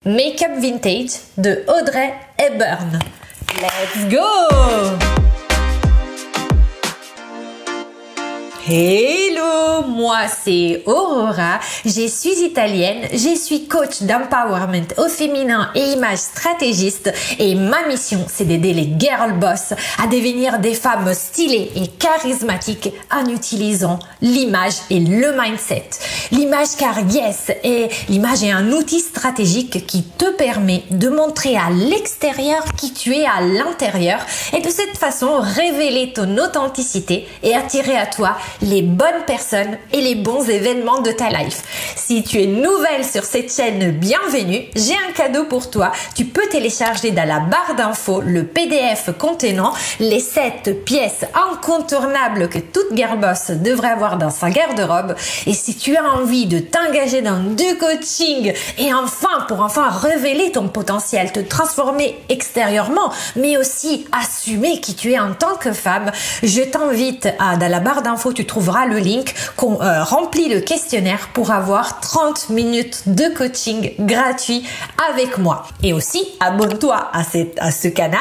Make-up Vintage de Audrey Hepburn. Let's go! Hello, moi c'est Aurora, je suis italienne, je suis coach d'empowerment au féminin et image stratégiste et ma mission c'est d'aider les girl boss à devenir des femmes stylées et charismatiques en utilisant l'image et le mindset. L'image car yes, et l'image est un outil stratégique qui te permet de montrer à l'extérieur qui tu es à l'intérieur et de cette façon révéler ton authenticité et attirer à toi les bonnes personnes et les bons événements de ta life. Si tu es nouvelle sur cette chaîne, bienvenue, j'ai un cadeau pour toi. Tu peux télécharger dans la barre d'infos le PDF contenant les 7 pièces incontournables que toute girl boss devrait avoir dans sa garde-robe. Et si tu as envie de t'engager dans du coaching et pour enfin révéler ton potentiel, te transformer extérieurement, mais aussi assumer qui tu es en tant que femme, je t'invite dans la barre d'infos, tu trouveras le link, remplis le questionnaire pour avoir 30 minutes de coaching gratuit avec moi. Et aussi, abonne-toi à ce canal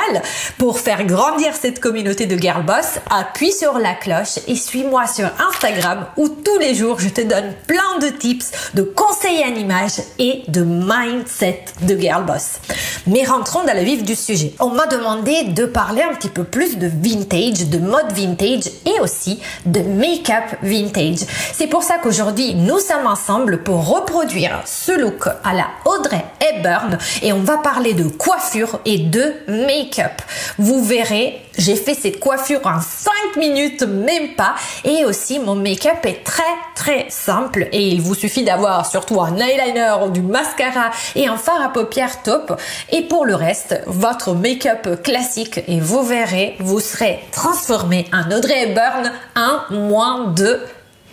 pour faire grandir cette communauté de girl boss. Appuie sur la cloche et suis-moi sur Instagram où tous les jours je te donne plein de tips, de conseils en image et de mindset de girl boss. Mais rentrons dans le vif du sujet. On m'a demandé de parler un petit peu plus de vintage, de mode vintage et aussi de make-up vintage. C'est pour ça qu'aujourd'hui, nous sommes ensemble pour reproduire ce look à la Audrey Hepburn et on va parler de coiffure et de make-up. Vous verrez, j'ai fait cette coiffure en 5 minutes, même pas. Et aussi, mon make-up est très simple et il vous suffit d'avoir surtout un eyeliner, du mascara et un fard à paupières top. Et pour le reste, votre make-up classique et vous verrez, vous serez transformé en Audrey Hepburn en moins de,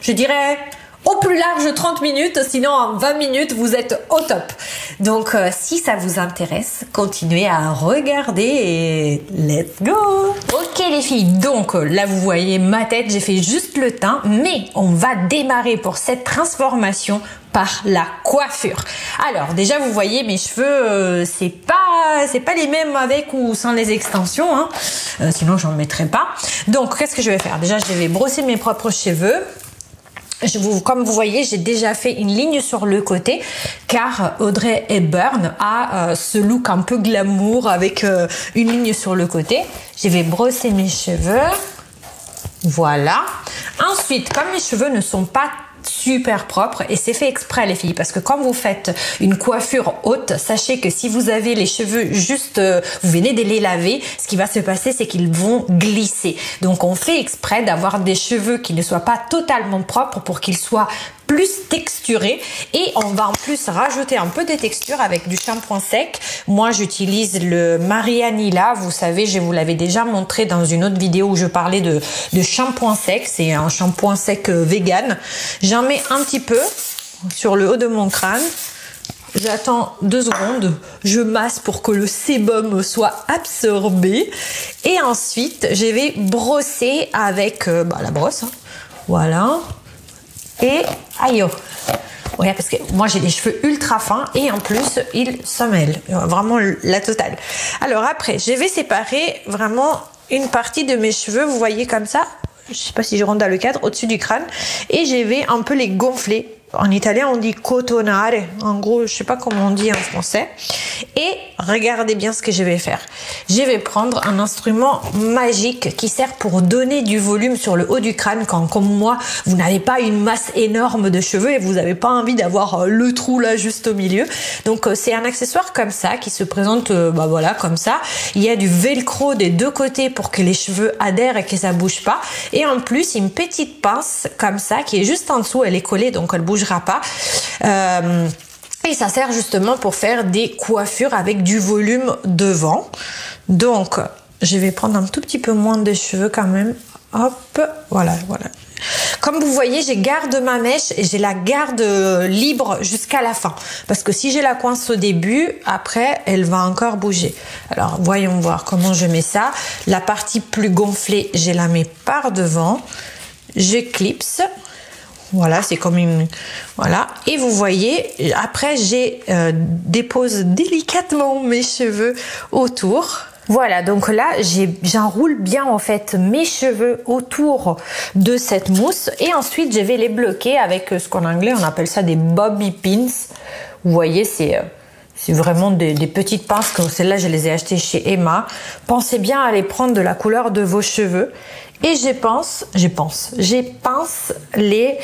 je dirais, au plus large 30 minutes, sinon en 20 minutes, vous êtes au top. Donc, si ça vous intéresse, continuez à regarder et let's go! Ok les filles, donc là vous voyez ma tête, j'ai fait juste le teint, mais on va démarrer pour cette transformation par la coiffure. Alors déjà vous voyez mes cheveux, c'est pas les mêmes avec ou sans les extensions, hein. Sinon j'en mettrai pas. Donc qu'est-ce que je vais faire? Déjà je vais brosser mes propres cheveux. Comme vous voyez, j'ai déjà fait une ligne sur le côté car Audrey Hepburn a ce look un peu glamour avec une ligne sur le côté. Je vais brosser mes cheveux. Voilà. Ensuite, comme mes cheveux ne sont pas super propre et c'est fait exprès les filles parce que quand vous faites une coiffure haute, sachez que si vous avez les cheveux juste vous venez de les laver, ce qui va se passer c'est qu'ils vont glisser. Donc on fait exprès d'avoir des cheveux qui ne soient pas totalement propres pour qu'ils soient plus texturés et on va en plus rajouter un peu de texture avec du shampoing sec. Moi j'utilise le Marianila, vous savez, je vous l'avais déjà montré dans une autre vidéo où je parlais de shampoing sec, c'est un shampoing sec vegan. J'en mets un petit peu sur le haut de mon crâne. J'attends 2 secondes, je masse pour que le sébum soit absorbé et ensuite je vais brosser avec la brosse. Hein. Voilà. Et aïe, ouais, parce que moi j'ai des cheveux ultra fins et en plus ils se mêlent, vraiment la totale. Alors après, je vais séparer vraiment une partie de mes cheveux, vous voyez comme ça. Je sais pas si je rentre dans le cadre, au-dessus du crâne, et je vais un peu les gonfler. En italien, on dit cotonare. En gros, je sais pas comment on dit en français. Et regardez bien ce que je vais faire. Je vais prendre un instrument magique qui sert pour donner du volume sur le haut du crâne quand, comme moi, vous n'avez pas une masse énorme de cheveux et vous n'avez pas envie d'avoir le trou là juste au milieu. Donc, c'est un accessoire comme ça qui se présente, voilà, comme ça. Il y a du velcro des deux côtés pour que les cheveux adhèrent et que ça bouge pas. Et en plus, une petite pince comme ça qui est juste en dessous. Elle est collée, donc elle bouge pas. Et ça sert justement pour faire des coiffures avec du volume devant. Donc, je vais prendre un tout petit peu moins de cheveux quand même. Hop, voilà. Comme vous voyez, je garde ma mèche et je la garde libre jusqu'à la fin. Parce que si je la coince au début, après, elle va encore bouger. Alors, voyons voir comment je mets ça. La partie plus gonflée, je la mets par devant. Je clipse. Voilà, c'est comme une... Voilà. Et vous voyez, après j'ai dépose délicatement mes cheveux autour. Voilà, donc là j'enroule bien en fait mes cheveux autour de cette mousse et ensuite je vais les bloquer avec ce qu'en anglais on appelle ça des bobby pins. Vous voyez, c'est vraiment des petites pinces, comme celles-là je les ai achetées chez Emma. Pensez bien à les prendre de la couleur de vos cheveux. Et je pince les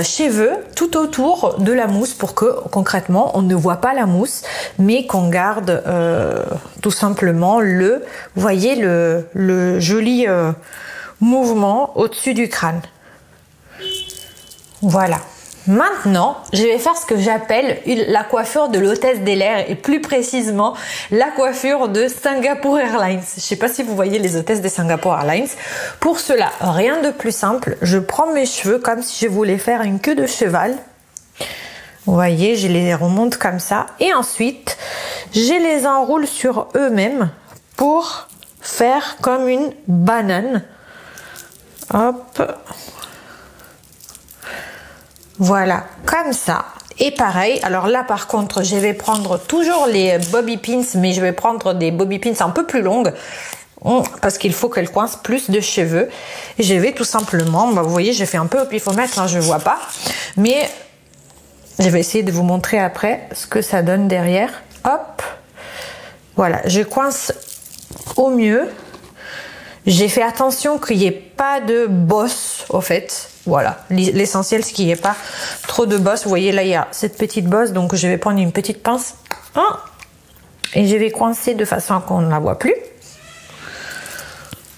cheveux tout autour de la mousse pour que concrètement on ne voit pas la mousse, mais qu'on garde tout simplement vous voyez le joli mouvement au-dessus du crâne. Voilà. Maintenant, je vais faire ce que j'appelle la coiffure de l'hôtesse de l'air et plus précisément la coiffure de Singapore Airlines. Je ne sais pas si vous voyez les hôtesses de Singapore Airlines. Pour cela, rien de plus simple. Je prends mes cheveux comme si je voulais faire une queue de cheval. Vous voyez, je les remonte comme ça et ensuite, je les enroule sur eux-mêmes pour faire comme une banane. Hop. Voilà, comme ça. Et pareil, alors là par contre, je vais prendre toujours les bobby pins, mais je vais prendre des bobby pins un peu plus longues parce qu'il faut qu'elles coincent plus de cheveux. Et je vais tout simplement, vous voyez, je fais un peu au pifomètre, hein, je ne vois pas, mais je vais essayer de vous montrer après ce que ça donne derrière. Hop, voilà, je coince au mieux. J'ai fait attention qu'il n'y ait pas de bosse au fait. Voilà, l'essentiel c'est qu'il n'y ait pas trop de bosse. Vous voyez là il y a cette petite bosse, donc je vais prendre une petite pince et je vais coincer de façon qu'on ne la voit plus.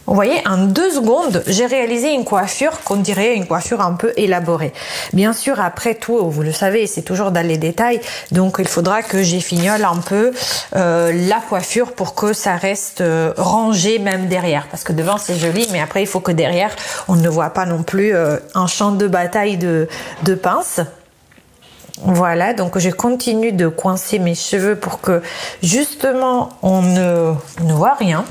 Vous voyez, en 2 secondes, j'ai réalisé une coiffure qu'on dirait une coiffure un peu élaborée. Bien sûr, après tout, vous le savez, c'est toujours dans les détails. Donc, il faudra que j'effignole un peu la coiffure pour que ça reste rangé même derrière. Parce que devant, c'est joli, mais après, il faut que derrière, on ne voit pas non plus un champ de bataille de pinces. Voilà, donc je continue de coincer mes cheveux pour que justement, on ne voit rien.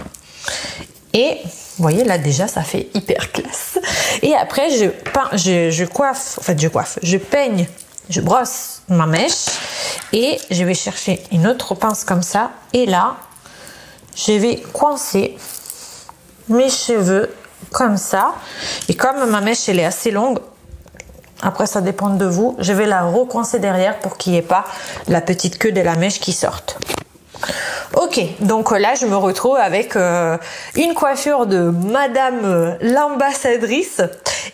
Et vous voyez là déjà ça fait hyper classe. Et après je peigne, je brosse ma mèche et je vais chercher une autre pince comme ça et là je vais coincer mes cheveux comme ça. Et comme ma mèche elle est assez longue, après ça dépend de vous, je vais la recoincer derrière pour qu'il n'y ait pas la petite queue de la mèche qui sorte. Ok, donc là je me retrouve avec une coiffure de Madame l'ambassadrice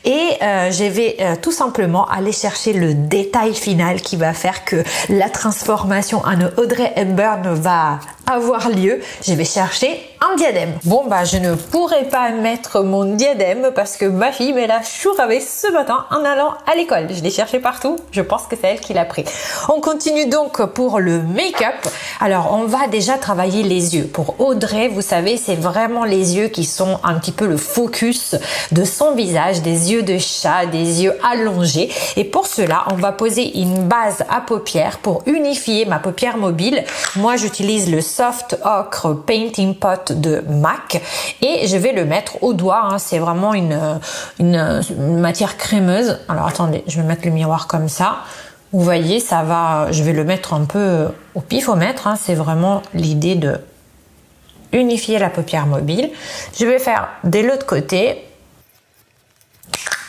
et je vais tout simplement aller chercher le détail final qui va faire que la transformation en Audrey Hepburn va avoir lieu. Je vais chercher un diadème. Bon bah je ne pourrai pas mettre mon diadème parce que ma fille me l'a chouravé ce matin en allant à l'école. Je l'ai cherché partout, je pense que c'est elle qui l'a pris. On continue donc pour le make-up. Alors on va déjà travailler les yeux. Pour Audrey, vous savez, c'est vraiment les yeux qui sont un petit peu le focus de son visage, des yeux de chat, des yeux allongés. Et pour cela, on va poser une base à paupières pour unifier ma paupière mobile. Moi, j'utilise le Soft Ochre Painting Pot de MAC et je vais le mettre au doigt. Hein. C'est vraiment une matière crémeuse. Alors attendez, je vais mettre le miroir comme ça. Vous voyez, ça va, je vais le mettre un peu au pifomètre. Hein. C'est vraiment l'idée de unifier la paupière mobile. Je vais faire de l'autre côté.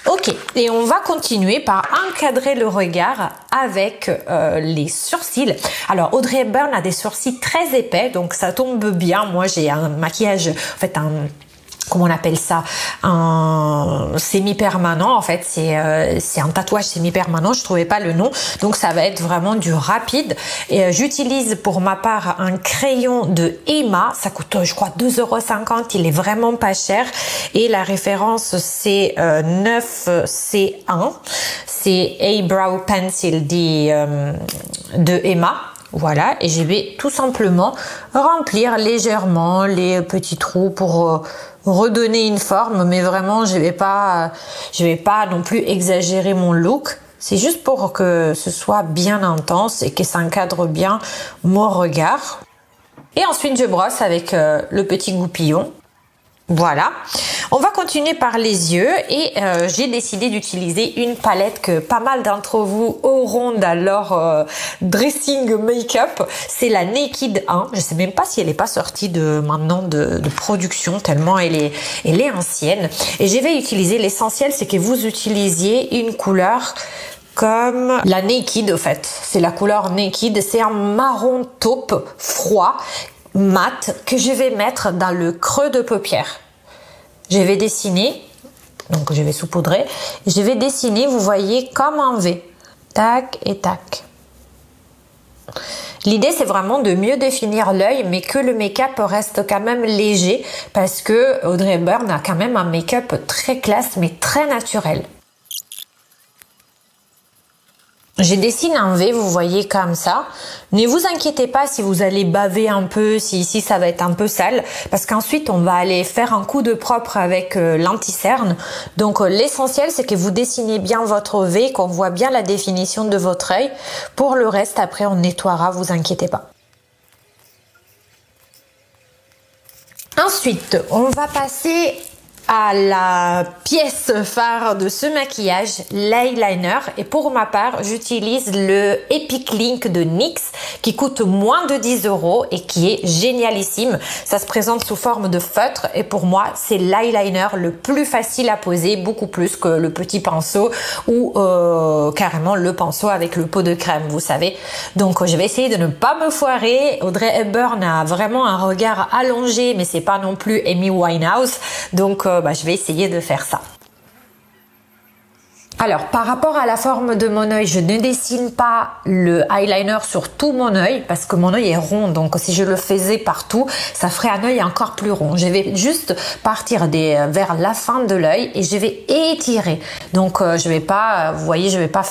Ok, et on va continuer par encadrer le regard avec les sourcils. Alors Audrey Hepburn a des sourcils très épais, donc ça tombe bien. Moi j'ai un maquillage, en fait comment on appelle ça, un semi-permanent. En fait c'est un tatouage semi-permanent, je trouvais pas le nom, donc ça va être vraiment du rapide. Et j'utilise pour ma part un crayon de Emma, ça coûte je crois 2,50 €, il est vraiment pas cher et la référence c'est 9C1, c'est Eyebrow Pencil de Emma. Voilà, et je vais tout simplement remplir légèrement les petits trous pour redonner une forme, mais vraiment je vais pas non plus exagérer mon look. C'est juste pour que ce soit bien intense et que ça encadre bien mon regard. Et ensuite je brosse avec le petit goupillon. Voilà. On va continuer par les yeux et j'ai décidé d'utiliser une palette que pas mal d'entre vous auront dans leur dressing make-up. C'est la Naked 1. Je sais même pas si elle n'est pas sortie maintenant de production tellement elle est ancienne. Et je vais utiliser l'essentiel, c'est que vous utilisiez une couleur comme la Naked, au fait. C'est la couleur Naked. C'est un marron taupe froid, mat, que je vais mettre dans le creux de paupière. Je vais dessiner, donc je vais saupoudrer. Je vais dessiner, vous voyez, comme un V. Tac et tac. L'idée, c'est vraiment de mieux définir l'œil, mais que le make-up reste quand même léger, parce que Audrey Hepburn a quand même un make-up très classe, mais très naturel. Je dessine un V, vous voyez, comme ça. Ne vous inquiétez pas si vous allez baver un peu, si ici ça va être un peu sale, parce qu'ensuite on va aller faire un coup de propre avec l'anti-cerne. Donc l'essentiel, c'est que vous dessinez bien votre V, qu'on voit bien la définition de votre œil. Pour le reste, après on nettoiera, vous inquiétez pas. Ensuite, on va passer à la pièce phare de ce maquillage, l'eyeliner. Et pour ma part, j'utilise le Epic Link de NYX qui coûte moins de 10 € et qui est génialissime. Ça se présente sous forme de feutre et pour moi, c'est l'eyeliner le plus facile à poser, beaucoup plus que le petit pinceau ou carrément le pinceau avec le pot de crème, vous savez. Donc, je vais essayer de ne pas me foirer. Audrey Hepburn a vraiment un regard allongé, mais c'est pas non plus Amy Winehouse. Donc, je vais essayer de faire ça. Alors, par rapport à la forme de mon œil, je ne dessine pas le eyeliner sur tout mon œil parce que mon œil est rond. Donc, si je le faisais partout, ça ferait un œil encore plus rond. Je vais juste partir vers la fin de l'œil et je vais étirer. Donc, je vais pas, vous voyez, je vais pas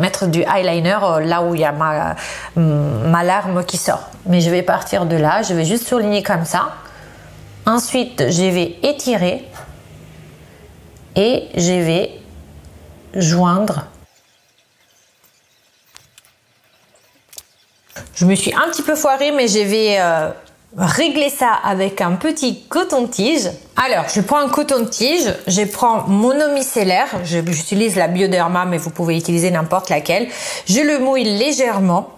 mettre du eyeliner là où il y a ma larme qui sort. Mais je vais partir de là, je vais juste surligner comme ça. Ensuite, je vais étirer et je vais joindre. Je me suis un petit peu foirée, mais je vais régler ça avec un petit coton-tige. Alors, je prends un coton-tige, je prends mon eau micellaire, j'utilise la Bioderma, mais vous pouvez utiliser n'importe laquelle. Je le mouille légèrement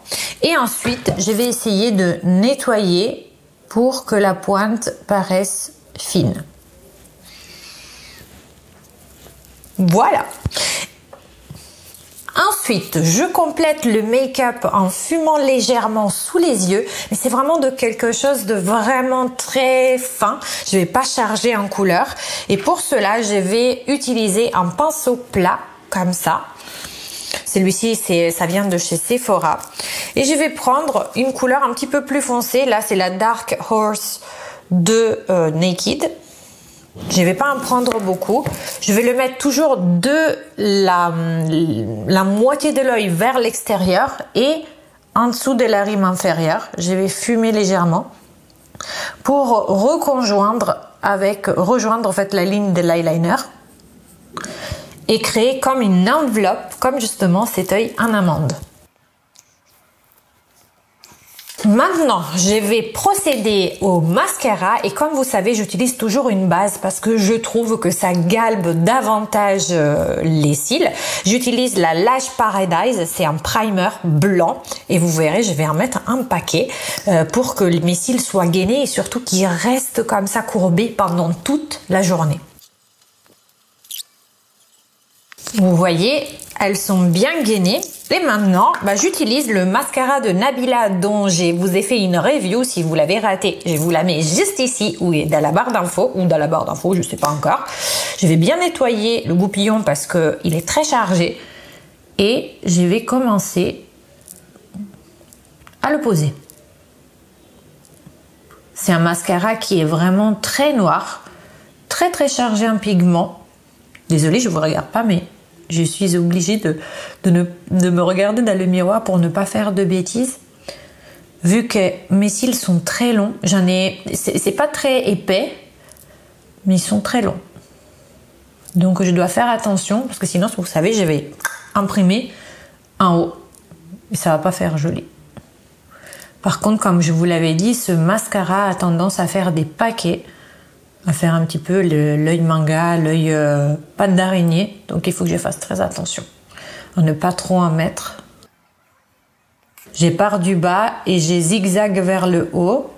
et ensuite, je vais essayer de nettoyer pour que la pointe paraisse fine. Voilà. Ensuite, je complète le make-up en fumant légèrement sous les yeux, mais c'est vraiment de quelque chose de vraiment très fin. Je vais pas charger en couleur et pour cela, je vais utiliser un pinceau plat comme ça. Celui-ci, ça vient de chez Sephora. Et je vais prendre une couleur un petit peu plus foncée. Là, c'est la Dark Horse de Naked. Je ne vais pas en prendre beaucoup. Je vais le mettre toujours de la moitié de l'œil vers l'extérieur et en dessous de la rime inférieure. Je vais fumer légèrement pour rejoindre en fait la ligne de l'eyeliner et créer comme une enveloppe, comme justement cet œil en amande. Maintenant, je vais procéder au mascara et comme vous savez, j'utilise toujours une base parce que je trouve que ça galbe davantage les cils. J'utilise la Lash Paradise, c'est un primer blanc et vous verrez, je vais en mettre un paquet pour que mes cils soient gainés et surtout qu'ils restent comme ça courbés pendant toute la journée. Vous voyez, elles sont bien gainées. Et maintenant, j'utilise le mascara de Nabila dont je vous ai fait une review. Si vous l'avez raté, je vous la mets juste ici ou dans la barre d'infos je ne sais pas encore. Je vais bien nettoyer le goupillon parce qu'il est très chargé et je vais commencer à le poser. C'est un mascara qui est vraiment très noir, très très chargé en pigments. Désolée, je ne vous regarde pas, mais je suis obligée de me regarder dans le miroir pour ne pas faire de bêtises. Vu que mes cils sont très longs, c'est pas très épais, mais ils sont très longs. Donc je dois faire attention parce que sinon, vous savez, je vais imprimer en haut et ça va pas faire joli. Par contre, comme je vous l'avais dit, ce mascara a tendance à faire des paquets. à faire un petit peu l'œil manga, l'œil patte d'araignée. Donc il faut que je fasse très attention à ne pas trop en mettre. J'ai pars du bas et j'ai zigzag vers le haut.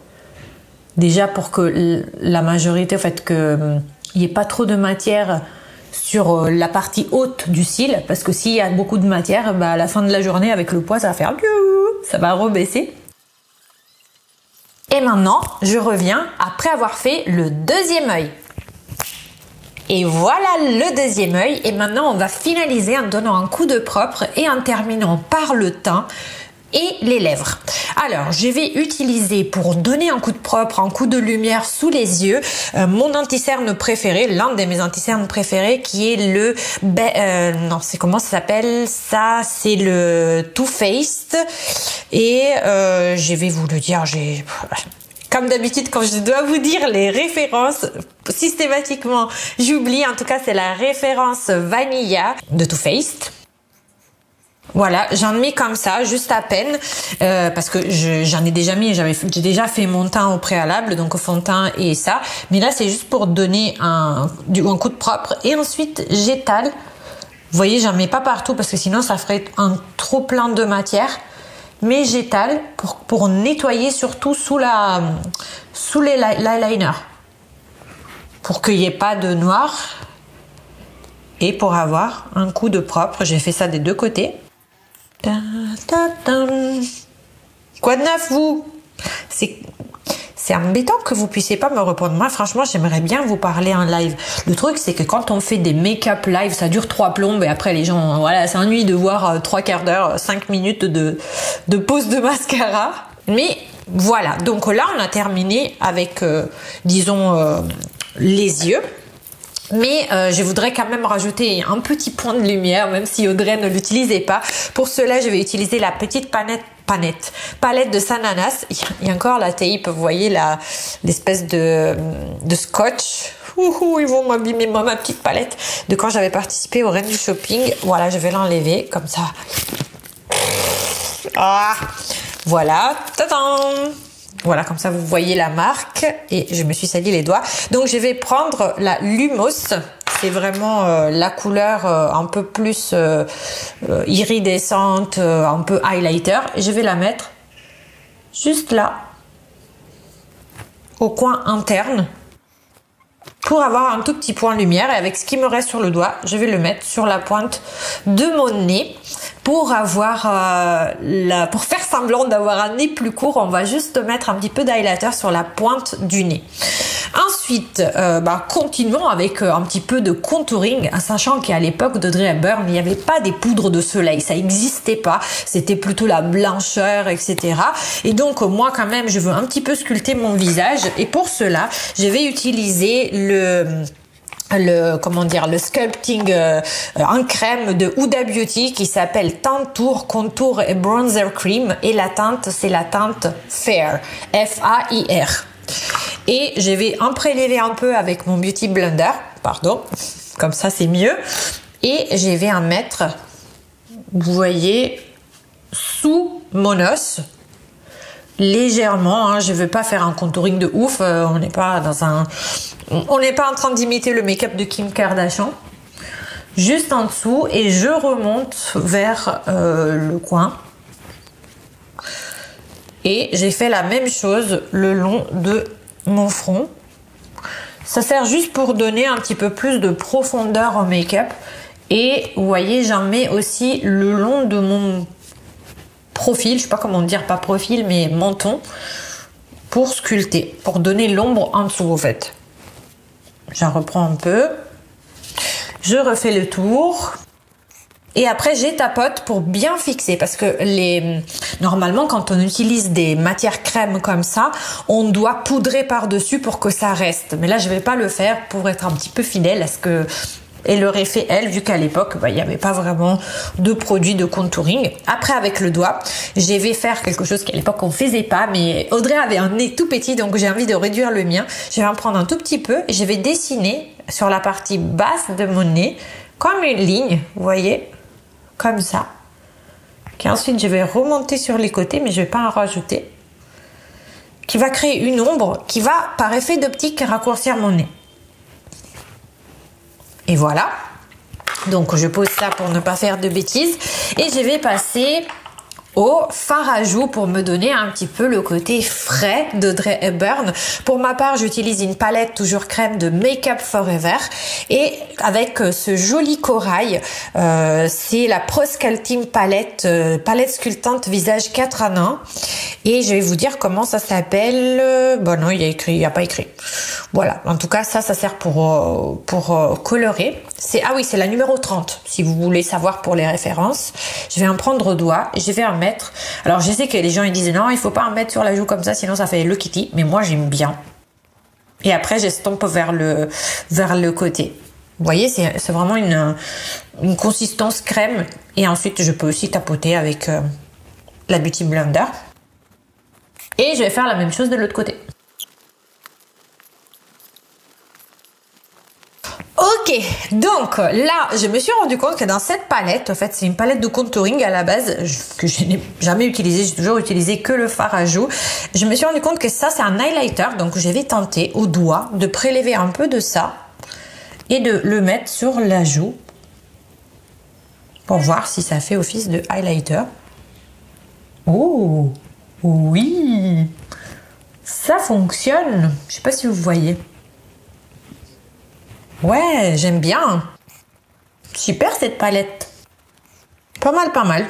Déjà pour que la majorité, en fait, qu'il n'y ait pas trop de matière sur la partie haute du cil. Parce que s'il y a beaucoup de matière, bah, à la fin de la journée, avec le poids, ça va faire... Ça va rebaisser. Et maintenant, je reviens après avoir fait le deuxième œil. Et voilà le deuxième œil. Et maintenant, on va finaliser en donnant un coup de propre et en terminant par le teint et les lèvres. Alors, je vais utiliser pour donner un coup de propre, un coup de lumière sous les yeux, mon anti-cerne préféré, l'un de mes anti-cernes préférés, qui est le... non, c'est comment ça s'appelle? Ça, c'est le Too Faced. Et je vais vous le dire, comme d'habitude, quand je dois vous dire les références, systématiquement, j'oublie. En tout cas, c'est la référence Vanilla de Too Faced. Voilà, j'en mets comme ça, juste à peine, parce que j'en ai déjà mis, j'ai déjà fait mon teint au préalable, donc au fond de teint et ça. Mais là, c'est juste pour donner un coup de propre. Et ensuite, j'étale. Vous voyez, j'en mets pas partout parce que sinon, ça ferait un trop plein de matière. Mais j'étale pour nettoyer surtout sous l'eyeliner. Pour qu'il n'y ait pas de noir. Et pour avoir un coup de propre, j'ai fait ça des deux côtés. Quoi de neuf, vous? C'est embêtant que vous puissiez pas me répondre. Moi, franchement, j'aimerais bien vous parler en live. Le truc, c'est que quand on fait des make-up live, ça dure 3 plombes et après les gens, voilà, s'ennuient de voir 3 quarts d'heure, 5 minutes de pose de mascara. Mais voilà, donc là, on a terminé avec, disons, les yeux. Mais je voudrais quand même rajouter un petit point de lumière, même si Audrey ne l'utilisait pas. Pour cela, je vais utiliser la petite palette de Sananas. Il y a encore la tape, vous voyez l'espèce de scotch. Ils vont m'abîmer ma petite palette de quand j'avais participé au Rennes du Shopping. Voilà, je vais l'enlever comme ça. Ah, voilà. Tadam! Voilà, comme ça, vous voyez la marque. Et je me suis sali les doigts. Donc, je vais prendre la Lumos. C'est vraiment la couleur un peu plus iridescente, un peu highlighter. Et je vais la mettre juste là, au coin interne, pour avoir un tout petit point de lumière. Et avec ce qui me reste sur le doigt, je vais le mettre sur la pointe de mon nez. Pour avoir pour faire semblant d'avoir un nez plus court, on va juste mettre un petit peu d'highlighter sur la pointe du nez. Ensuite, continuons avec un petit peu de contouring, sachant qu'à l'époque d'Audrey Hepburn, il n'y avait pas des poudres de soleil, ça n'existait pas, c'était plutôt la blancheur, etc. Et donc moi quand même, je veux un petit peu sculpter mon visage, et pour cela, je vais utiliser le sculpting en crème de Huda Beauty qui s'appelle Tantour Contour et Bronzer Cream, et la teinte c'est la teinte Fair, F-A-I-R. Et je vais en prélever un peu avec mon Beauty Blender, pardon, comme ça c'est mieux, et je vais en mettre, vous voyez, sous mon os, légèrement, hein. Je ne veux pas faire un contouring de ouf, on n'est pas en train d'imiter le make-up de Kim Kardashian, juste en dessous, et je remonte vers le coin. Et j'ai fait la même chose le long de mon front. Ça sert juste pour donner un petit peu plus de profondeur au make-up. Et vous voyez, j'en mets aussi le long de mon profil, je sais pas comment dire, pas profil, mais menton, pour sculpter, pour donner l'ombre en dessous, en fait. J'en reprends un peu. Je refais le tour. Et après, j'étapote pour bien fixer, parce que normalement, quand on utilise des matières crèmes comme ça, on doit poudrer par-dessus pour que ça reste. Mais là, je vais pas le faire pour être un petit peu fidèle à ce que elle aurait fait, elle, vu qu'à l'époque, il n'y avait pas vraiment de produit de contouring. Après, avec le doigt, je vais faire quelque chose qu'à l'époque, on faisait pas, mais Audrey avait un nez tout petit, donc j'ai envie de réduire le mien. Je vais en prendre un tout petit peu et je vais dessiner sur la partie basse de mon nez, comme une ligne, vous voyez, comme ça. Ensuite, je vais remonter sur les côtés, mais je vais pas en rajouter. qui va créer une ombre qui va, par effet d'optique, raccourcir mon nez. Et voilà. Donc, je pose ça pour ne pas faire de bêtises. Et je vais passer au fard à joues pour me donner un petit peu le côté frais d'Audrey Hepburn. Pour ma part, j'utilise une palette toujours crème de Make Up Forever et avec ce joli corail, c'est la Pro Sculpting palette, palette sculptante visage 4 en 1 et je vais vous dire comment ça s'appelle. Bon non, il y a pas écrit. Voilà, en tout cas ça sert pour colorer. C'est la numéro 30 si vous voulez savoir pour les références. Je vais en prendre au doigt et je vais en mettre. Alors je sais que les gens ils disent non, il faut pas en mettre sur la joue comme ça sinon ça fait Hello Kitty, mais moi j'aime bien. Et après j'estompe vers le côté. Vous voyez, c'est vraiment une consistance crème et ensuite je peux aussi tapoter avec la Beauty Blender. Et je vais faire la même chose de l'autre côté. Ok, donc là, je me suis rendu compte que dans cette palette, en fait, c'est une palette de contouring à la base que je n'ai jamais utilisée. J'ai toujours utilisé que le fard à joues. Je me suis rendu compte que ça, c'est un highlighter. Donc, je vais tenter au doigt de prélever un peu de ça et de le mettre sur la joue pour voir si ça fait office de highlighter. Oh, oui, ça fonctionne. Je sais pas si vous voyez. Ouais, j'aime bien. Super cette palette. Pas mal.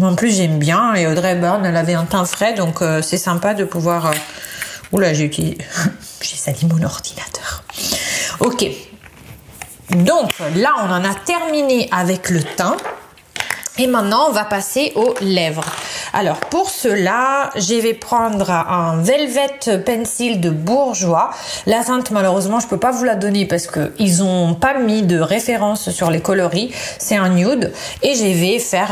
En plus, j'aime bien. Et Audrey Hepburn, elle avait un teint frais, donc c'est sympa de pouvoir... Oula, j'ai sali mon ordinateur. Ok. Donc, là, on en a terminé avec le teint. Et maintenant, on va passer aux lèvres. Alors, pour cela, je vais prendre un Velvet Pencil de Bourjois. La teinte, malheureusement, je peux pas vous la donner parce que ils ont pas mis de référence sur les coloris. C'est un nude. Et je vais faire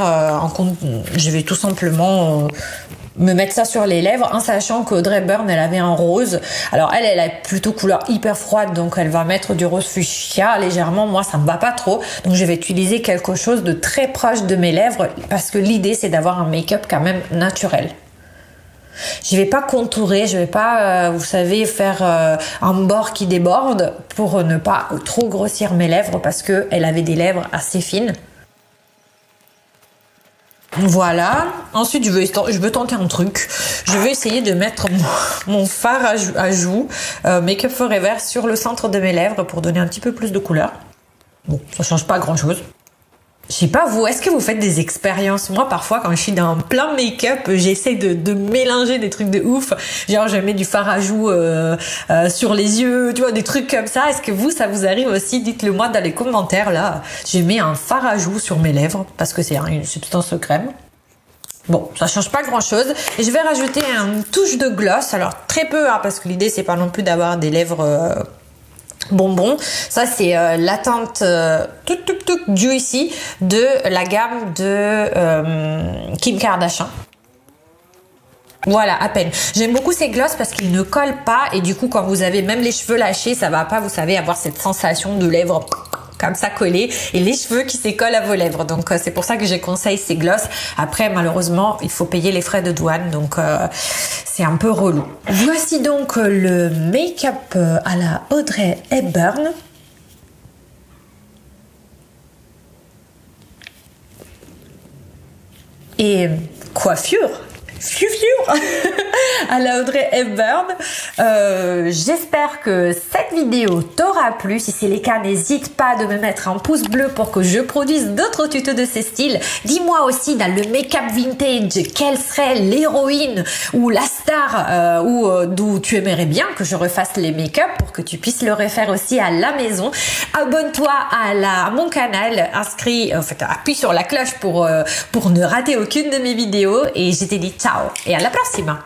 je vais tout simplement me mettre ça sur les lèvres en sachant qu'Audrey Hepburn, elle avait un rose. Alors elle a plutôt couleur hyper froide, donc elle va mettre du rose fuchsia légèrement. Moi, ça me va pas trop, donc je vais utiliser quelque chose de très proche de mes lèvres parce que l'idée, c'est d'avoir un make-up quand même naturel. Je vais pas contourer, je vais pas, vous savez, faire un bord qui déborde pour ne pas trop grossir mes lèvres parce que elle avait des lèvres assez fines. Voilà. Ensuite, je veux tenter un truc. Je vais essayer de mettre mon fard à joues Make Up Forever sur le centre de mes lèvres pour donner un petit peu plus de couleur. Bon, ça change pas grand chose. Je sais pas vous, est-ce que vous faites des expériences? Moi, parfois, quand je suis dans plein make-up, j'essaie de mélanger des trucs de ouf. Genre, je mets du fard à joues sur les yeux, tu vois, des trucs comme ça. Est-ce que vous, ça vous arrive aussi? Dites-le moi dans les commentaires, là. J'ai mis un fard à joues sur mes lèvres parce que c'est une substance crème. Bon, ça change pas grand-chose. Et je vais rajouter une touche de gloss. Alors, très peu, hein, parce que l'idée, c'est pas non plus d'avoir des lèvres... bonbons. Ça c'est la teinte Juicy de la gamme de Kim Kardashian. Voilà, à peine. J'aime beaucoup ces glosses parce qu'ils ne collent pas et du coup quand vous avez même les cheveux lâchés, ça va pas, vous savez, avoir cette sensation de lèvres comme ça collées et les cheveux qui s'écollent à vos lèvres. Donc c'est pour ça que je conseille ces glosses. Après malheureusement il faut payer les frais de douane, donc c'est un peu relou. Voici donc le make-up à la Audrey Hepburn. Et coiffure à la Audrey Hepburn. J'espère que cette vidéo t'aura plu. Si c'est le cas, n'hésite pas de me mettre un pouce bleu pour que je produise d'autres tutos de ce style. Dis-moi aussi dans le make-up vintage quelle serait l'héroïne ou la star d'où tu aimerais bien que je refasse les make-up pour que tu puisses le refaire aussi à la maison. Abonne-toi à mon canal, appuie sur la cloche pour ne rater aucune de mes vidéos et je te dis ciao et à la prossima.